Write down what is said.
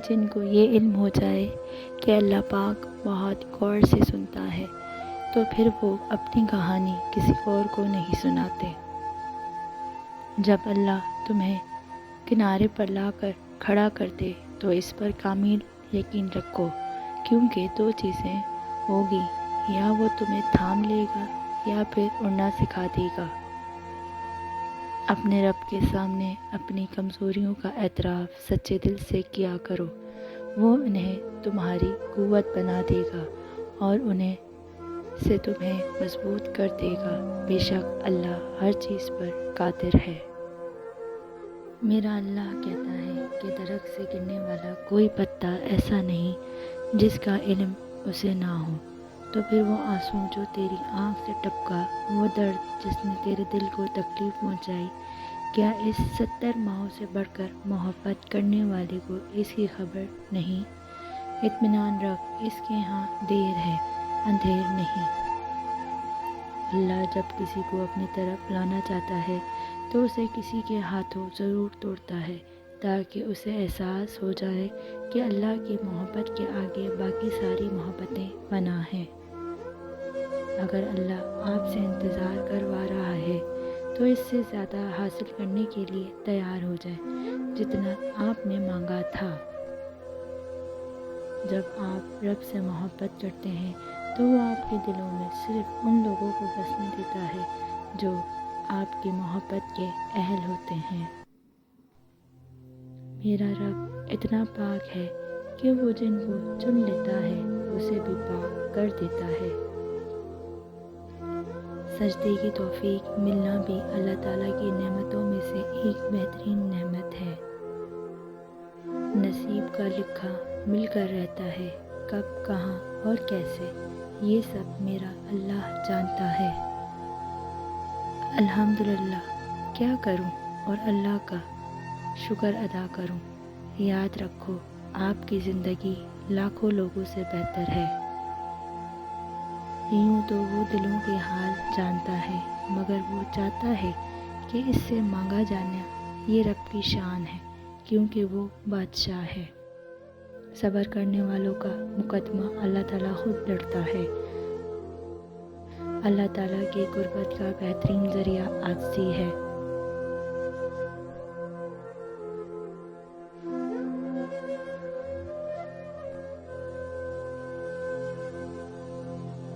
جن کو یہ علم ہو جائے کہ اللہ پاک بہت غور سے سنتا ہے، تو پھر وہ اپنی کہانی کسی اور کو نہیں سناتے۔ جب اللہ تمہیں کنارے پر لا کر کھڑا کر دے تو اس پر کامل یقین رکھو، کیونکہ دو چیزیں ہوگی، یا وہ تمہیں تھام لے گا یا پھر اڑنا سکھا دے گا۔ اپنے رب کے سامنے اپنی کمزوریوں کا اعتراف سچے دل سے کیا کرو، وہ انہیں تمہاری قوت بنا دے گا اور انہیں سے تمہیں مضبوط کر دے گا۔ بے شک اللہ ہر چیز پر قادر ہے۔ میرا اللہ کہتا ہے کہ درخت سے گرنے والا کوئی پتا ایسا نہیں جس کا علم اسے نہ ہو۔ تو پھر وہ آنسو جو تیری آنکھ سے ٹپکا، وہ درد جس نے تیرے دل کو تکلیف پہنچائی، کیا اس 70 ماہوں سے بڑھ کر محبت کرنے والے کو اس کی خبر نہیں؟ اطمینان رکھ، اس کے ہاں دیر ہے، اندھیر نہیں۔ اللہ جب کسی کو اپنی طرف لانا چاہتا ہے تو اسے کسی کے ہاتھوں ضرور توڑتا ہے، تاکہ اسے احساس ہو جائے کہ اللہ کی محبت کے آگے باقی ساری محبتیں فنا ہیں۔ اگر اللہ آپ سے انتظار کروا رہا ہے تو اس سے زیادہ حاصل کرنے کے لیے تیار ہو جائے جتنا آپ نے مانگا تھا۔ جب آپ رب سے محبت کرتے ہیں تو وہ آپ کے دلوں میں صرف ان لوگوں کو بسنے دیتا ہے جو آپ کی محبت کے اہل ہوتے ہیں۔ میرا رب اتنا پاک ہے کہ وہ جن کو چن لیتا ہے اسے بھی پاک کر دیتا ہے۔ سجدے کی توفیق ملنا بھی اللہ تعالیٰ کی نعمتوں میں سے ایک بہترین نعمت ہے۔ نصیب کا لکھا مل کر رہتا ہے، کب، کہاں اور کیسے، یہ سب میرا اللہ جانتا ہے۔ الحمدللہ، کیا کروں اور اللہ کا شکر ادا کروں۔ یاد رکھو، آپ کی زندگی لاکھوں لوگوں سے بہتر ہے۔ یوں تو وہ دلوں کے حال جانتا ہے، مگر وہ چاہتا ہے کہ اس سے مانگا جانا یہ رب کی شان ہے، کیونکہ وہ بادشاہ ہے۔ صبر کرنے والوں کا مقدمہ اللہ تعالیٰ خود لڑتا ہے۔ اللہ تعالیٰ کی قربت کا بہترین ذریعہ عاجزی ہے۔